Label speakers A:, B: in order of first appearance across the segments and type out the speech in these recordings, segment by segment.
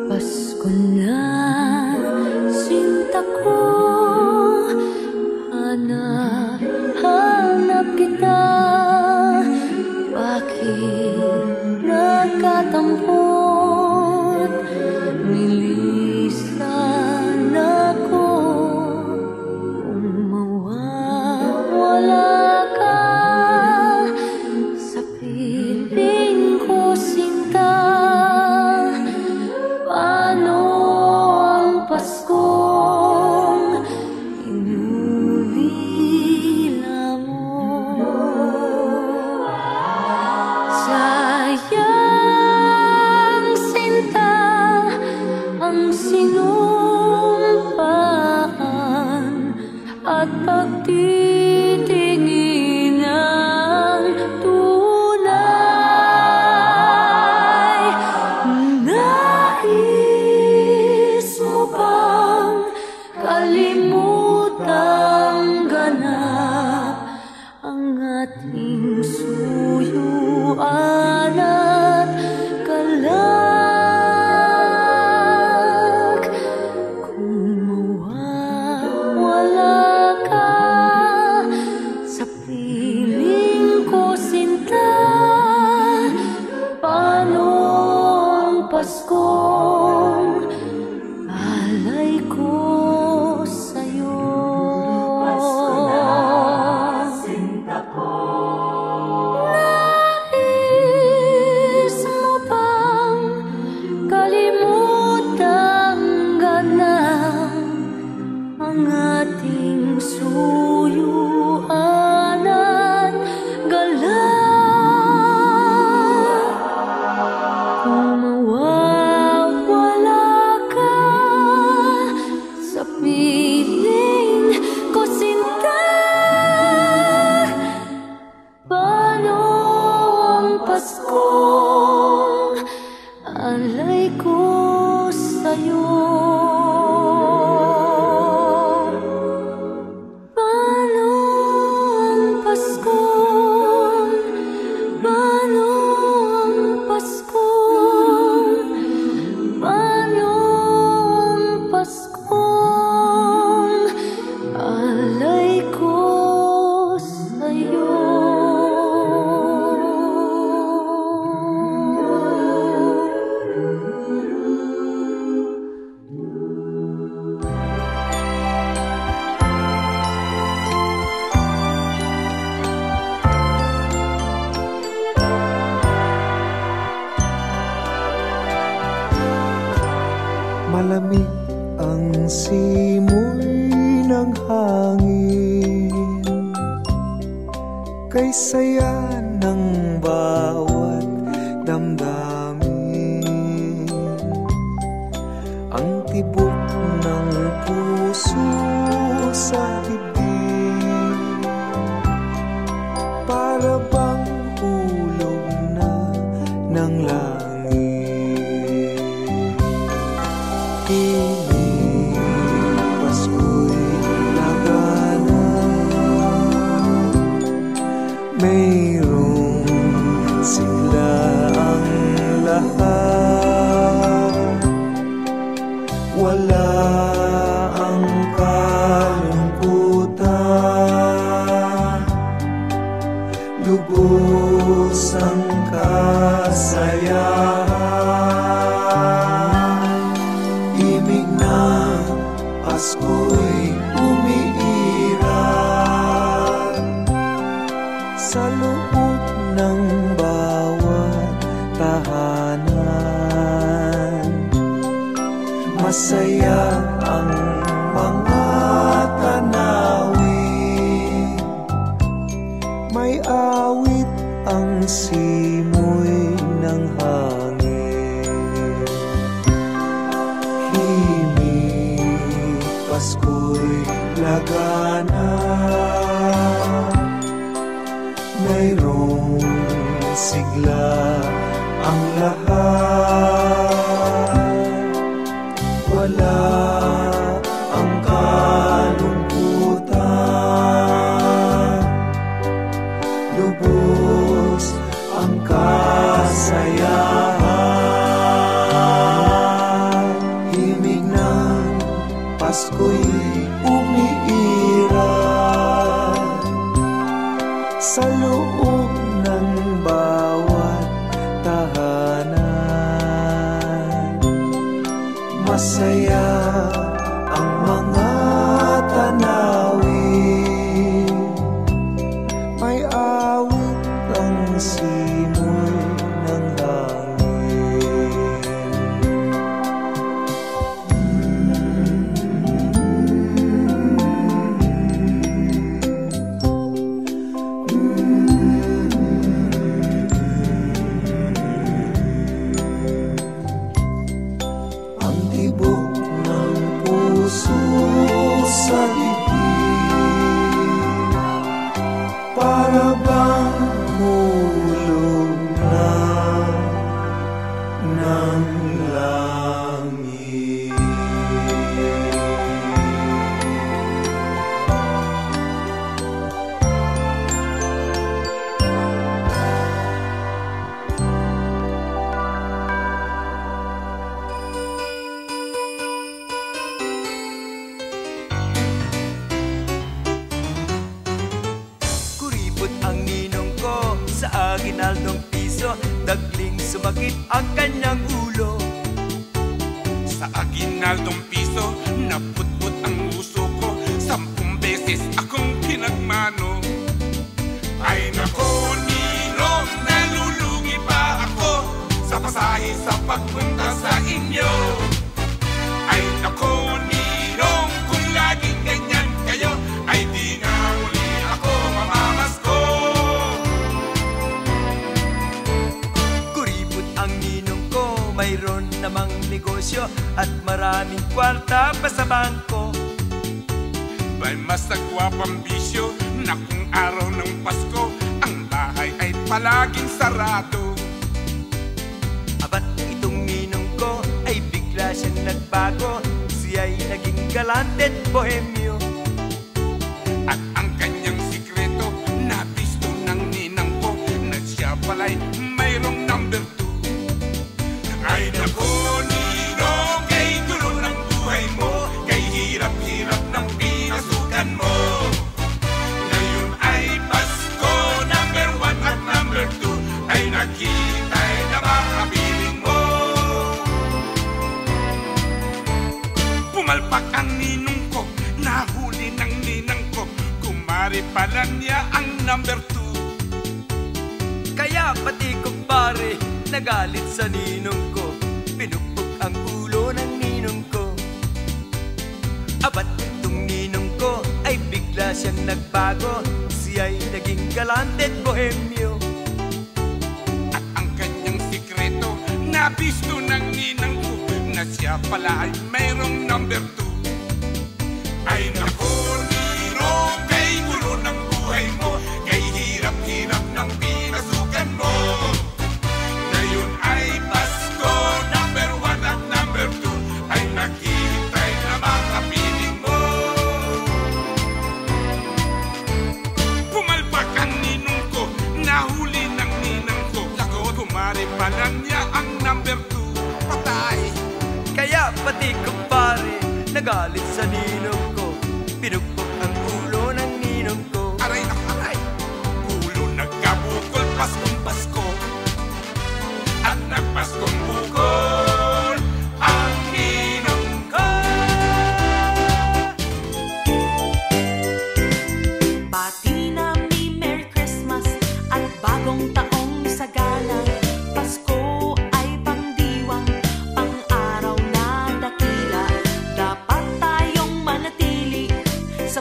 A: Pasko na, sinta ko, hanap kita. Bakit nakatampot, nilisan ako. Kung mawawala ka sa piling ko, sinta, paano ang Paskong inulila mo? Sayang, sinta, ang sinumpaan at pagtitingin ng tunay. Nais mo bang kalimutang ganap ang ating suyuan at galak? Kung mawawala ka sa piling ko, sinta, paano ang Paskong alay ko sa'yo? Pasko na, sinta ko. Nais mo bang kalimutang ganap ang ating suyuan at galak? Kung mawawala ka sa piling ko, sinta, paano ang Paskong alay ko sa'yo? Paano ang Paskong, paano ang Paskong, paano ang Paskong alay ko sa'yo?
B: Malamig ang simoy ng hangin, kay saya ng bawat damdamin. Ang tibok ng puso sa dibdib, para bang hulog na ng langit. Piling Pasko'y laganap, mayroong sigla ang lahat. Wala ang kalungkutan, lubos ang kasayahan. Ibig ng Pasko'y umiiral sa loob ng bawat tahanan. Masaya ang mga tanawin, may awit ang simoy ng hangin. Himig Pasko'y lagana, mayroong sigla ang lahat. Wala ang kalungkutan, lubos ang kasayahan. Himig ng Pasko'y umiiral sa loob ng bawat tahanan. Masaya ang mga tanawin, may awit ang simoy ng hangin. Ang tibok ng puso sa dibdib, para bang hulog na ng langit.
C: Kuripot ang ninong ko sa aginaldong piso, dagling sumakit ang kanyang ulo.
D: Sa aginaldong piso, naputput ang uso ko, 10 beses akong pinagmano. Ay nako, ninong, nalulugi pa ako sa pasahe sa pagpunta sa inyo. Ay nako, ninong, kung laging ganyan kayo, ay di na muli ako mamamasko.
C: Kuripot ang ninong ko, mayroon namang negosyo at maraming kwarta pa sa bangko.
D: May masagwa pang bisyo na kung araw ng Pasko, ang bahay ay palaging sarado.
C: Abat itong ninong ko ay bigla siyang nagbago, siya'y naging galante't bohemyo.
D: At ang kanyang sikreto, nabisto ng ninang ko, na siya pala'y mayroong number 2. Ay nako, ninong, kay gulo ng buhay mo, kay hirap-hirap ng pinasukan mo. Ngayon ay Pasko, number 1 at number 2, ay nakita'y na makapiling mo. Pumalpak ang ninong ko, nahuli ng ninang ko, kumari pala niya ang number 2.
C: Kaya pati kumpare, nagalit sa ninong ko, pinugbog ang ulo ng ninong ko. Abat itong ninong ko ay bigla siyang nagbago, siya'y naging galante't bohemyo.
D: At ang kanyang sikreto, nabisto ng ninang ko, na siya pala ay mayroong number 2. Ay nako, ninong, kay gulo ng buhay mo, kay hirap-hirap ng pinasukan mo. Ngayon ay Pasko, number 1 at number 2, ay nakita'y na makapiling mo. Pumalpak ang ninong ko, nahuli ng ninang ko, lagot, kumari pala niya ang number 2. Patay!
C: Kaya pati kumpare, nagalit sa ninong ko, pinugbog ang ulo ng ninong ko.
D: Aray na aray! Ulo nagkabukol, Paskong Pasko, at nagpaskong bukol ang ninong ko.
A: Bati namin Merry Christmas at bagong taong sagana. Pasko ay pangdiwang, pang-araw na dakila. Dapat tayong manatili sa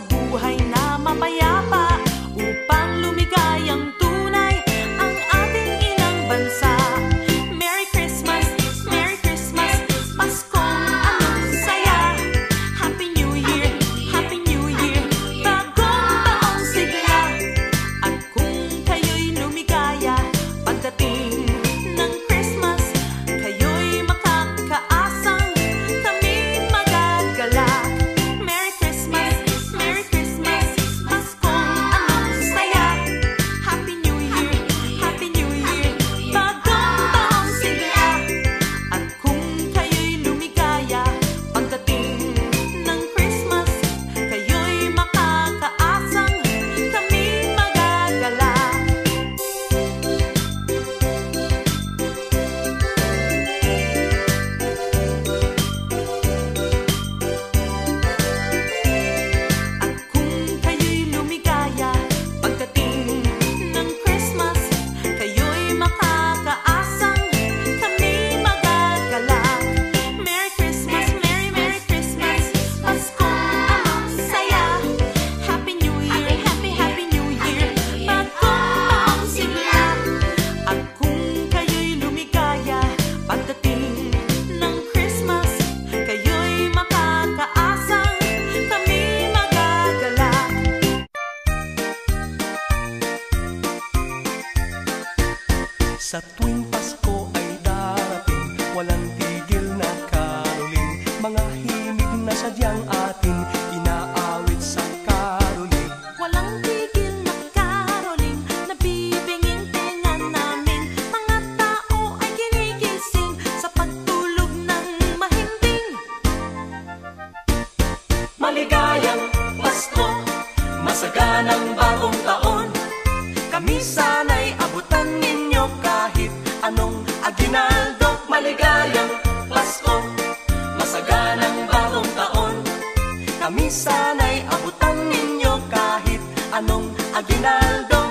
C: sadyang ating inaawit sa karoling.
A: Walang tigil na karoling, nabibinging tenga namin. Mga tao ay ginigising sa pagtulog ng mahimbing.
C: Maligayang Pasko, masaganang bagong taon. Kami sana'y abutan ninyo kahit anong aginaldo. Maligayang Pasko, masaganang bagong taon. Kami sana'y abutan ninyo kahit anong aginaldo.